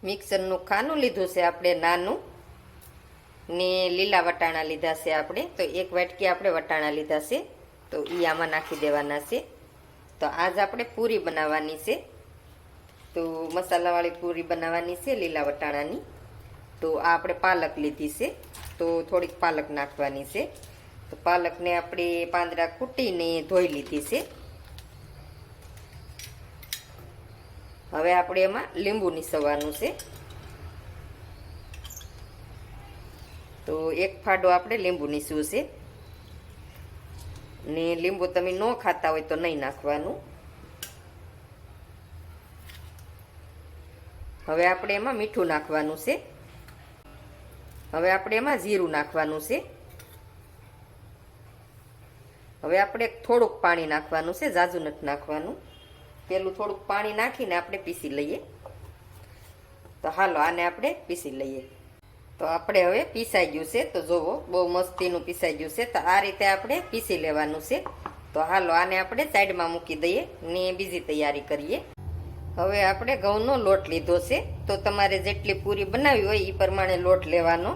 મિક્સરનું ખાનું લીધું છે આપણે નાનું, ને લીલા વટાણા લીધા છે આપણે. તો એક વાટકી આપણે વટાણા લીધા છે, તો એ આમાં નાખી દેવાના છે. તો આજ આપણે પૂરી બનાવવાની છે, તો મસાલાવાળી પૂરી બનાવવાની છે લીલા વટાણાની. તો આ આપણે પાલક લીધી છે, તો થોડીક પાલક નાખવાની છે. તો પાલકને આપણે પાંદડા કૂટીને ધોઈ લીધી છે. હવે આપણે એમાં લીંબુ નીસવવાનું છે. તો એક ફાડો આપણે લીંબુ નીસવું છે, ને લીંબુ તમે ન ખાતા હોય તો નહીં નાખવાનું. હવે આપણે એમાં મીઠું નાખવાનું છે. હવે આપણે એમાં જીરું નાખવાનું છે. હવે આપણે થોડુંક પાણી નાખવાનું છે, ઝાઝું નથી નાખવાનું. પેલું થોડુંક પાણી નાખીને આપણે પીસી લઈએ. તો હાલો આને આપણે પીસી લઈએ. તો આપણે હવે પીસાઈ ગયું છે, તો જોવો બહુ મસ્તીનું પીસાઈ ગયું છે. તો આ રીતે આપણે પીસી લેવાનું છે. તો હાલો આને આપણે સાઈડમાં મૂકી દઈએ ને બીજી તૈયારી કરીએ. હવે આપણે ઘઉંનો લોટ લીધો છે, તો તમારે જેટલી પૂરી બનાવી હોય એ પ્રમાણે લોટ લેવાનો.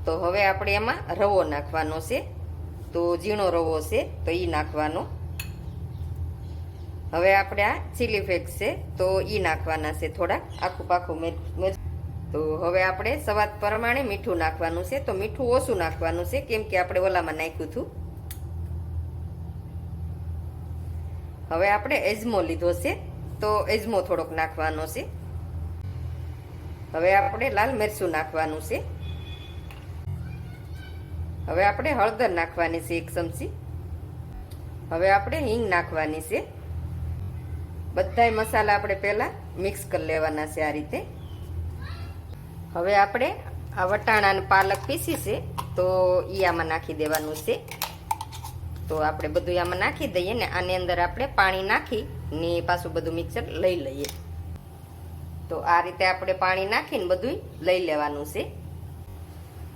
તો હવે આપણે એમાં રવો નાખવાનો છે, તો ઝીણો રવો છે તો એ નાખવાનો. હવે આપણે આ ચીલી ફ્લેક્સ છે તો એ નાખવાના છે થોડાક, આખું પાખું મિર્ચ. તો હવે આપણે સ્વાદ પ્રમાણે મીઠું નાખવાનું છે. તો મીઠું ઓછું નાખવાનું છે, કેમ કે આપણે ઓલામાં નાખ્યું હતું. હવે આપણે અજમો લીધો છે, તો અજમો થોડોક નાખવાનો છે. હવે આપણે લાલ મરચું નાખવાનું છે. હવે આપણે હળદર નાખવાની છે 1 ચમચી. હવે આપણે હિંગ નાખવાની છે. બધાય મસાલા આપણે પહેલા મિક્સ કરી લેવાના છે આ રીતે. હવે આપણે આ વટાણા અને પાલક પીસી છે, તો એ આમાં નાખી દેવાનું છે. તો આપણે બધું આમાં નાખી દઈએ ને આની અંદર આપણે પાણી નાખી ને પાછું બધું મિક્સર લઈ લઈએ. તો આ રીતે આપણે પાણી નાખીને બધું લઈ લેવાનું છે.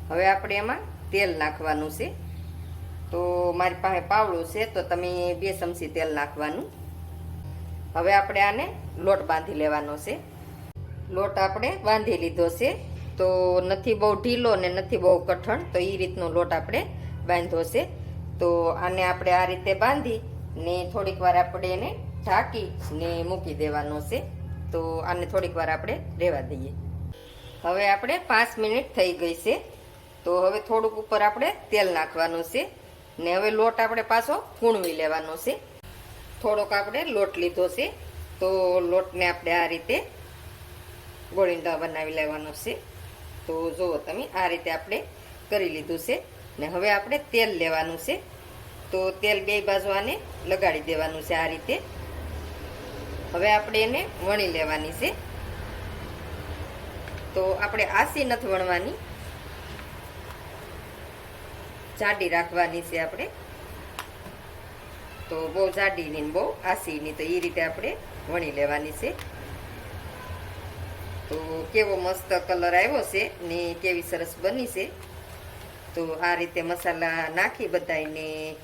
હવે આપણે એમાં તેલ નાખવાનું છે. તો મારી પાસે પાવડું છે, તો તમે 2 ચમચી તેલ નાખવાનું. હવે આપણે આને લોટ બાંધી લેવાનો છે. લોટ આપણે બાંધી લીધો છે, તો નથી બહુ ઢીલો ને નથી બહુ કઠણ, તો એ રીતનો લોટ આપણે બાંધ્યો છે. તો આને આપણે આ રીતે બાંધી ને થોડીક વાર આપણે એને ઢાંકી ને મૂકી દેવાનો છે. તો આને થોડીક વાર આપણે રહેવા દઈએ. હવે આપણે 5 મિનિટ થઈ ગઈ છે. તો હવે થોડુંક ઉપર આપણે તેલ નાખવાનું છે ને હવે લોટ આપણે પાછો કૂણવી લેવાનો છે. થોડોક આપણે લોટ લીધો છે, તો લોટને આપણે આ રીતે ગોળીંડા બનાવી લેવાનો છે. તો જુઓ તમે આ રીતે આપણે કરી લીધું છે. ને હવે આપણે તેલ લેવાનું છે. તો તેલ 2 બાજુ આને લગાડી દેવાનું છે આ રીતે. હવે આપણે એને વણી લેવાની છે. તો આપણે આસી નથી વણવાની, જાડી રાખવાની છે આપણે. તો બહુ જાડી ની બહુ આસી ની, તો એ રીતે આપણે વણી લેવાની છે. તો કેવો મસ્ત કલર આવ્યો છે ને કેવી સરસ બની છે. તો આ રીતે મસાલા નાખી બધાને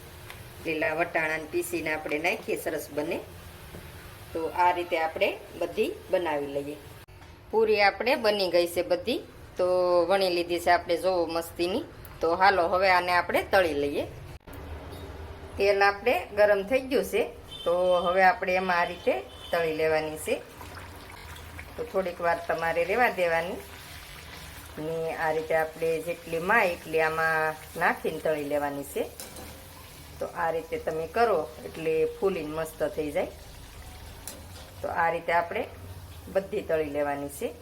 લીલા વટાણાને પીસીને આપણે નાખીએ, સરસ બને. તો આ રીતે આપણે બધી બનાવી લઈએ. પૂરી આપણે બની ગઈ છે બધી, તો વણી લીધી છે આપણે જોવો મસ્તીની. તો હાલો હવે આને આપણે તળી લઈએ. તેલ આપણે ગરમ થઈ ગયું છે, તો હવે આપણે એમાં આ રીતે તળી લેવાની છે. તો થોડીક વાર તમારે રહેવા દેવાની ને આ રીતે આપણે જેટલી માય એટલી આમાં નાખીને તળી લેવાની છે. તો આ રીતે તમે કરો એટલે ફૂલીને મસ્ત થઈ જાય. તો આ રીતે આપણે બધી તળી લેવાની છે.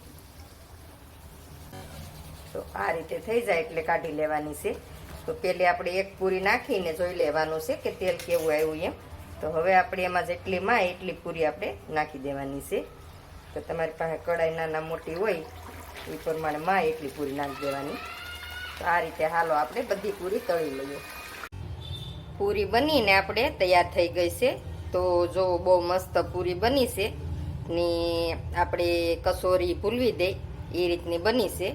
તો આ રીતે થઈ જાય એટલે કાઢી લેવાની છે. તો પેલી આપણે એક પૂરી નાખીને જોઈ લેવાનું છે કે તેલ કેવું આવ્યું એમ. તો હવે આપણે એમાં જેટલી માય એટલી પૂરી આપણે નાખી દેવાની છે. તો તમારી પાસે કડાઈ નાના મોટી હોય એ પ્રમાણે માય એટલી પૂરી નાખી દેવાની. તો આ રીતે હાલો આપણે બધી પૂરી તળી લઈએ. પૂરી બનીને આપણે તૈયાર થઈ ગઈ છે. તો જો બહુ મસ્ત પૂરી બની છે ને આપણે કસોરી ભૂલવી દે એ રીતની બની છે.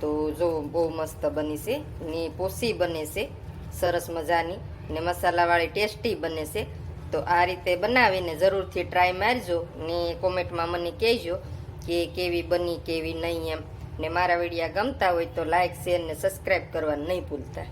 તો જો બહુ મસ્ત બની છે ને પોસી બને છે સરસ મજાની, ને મસાલાવાળી ટેસ્ટી બને છે. તો આ રીતે બનાવીને જરૂરથી ટ્રાય મારજો ને કોમેન્ટમાં મને કહેજો કે કેવી બની કેવી નહીં એમ. ને મારા વિડીયા ગમતા હોય તો લાઈક શેર ને સબસ્ક્રાઈબ કરવાનું નહીં ભૂલતા.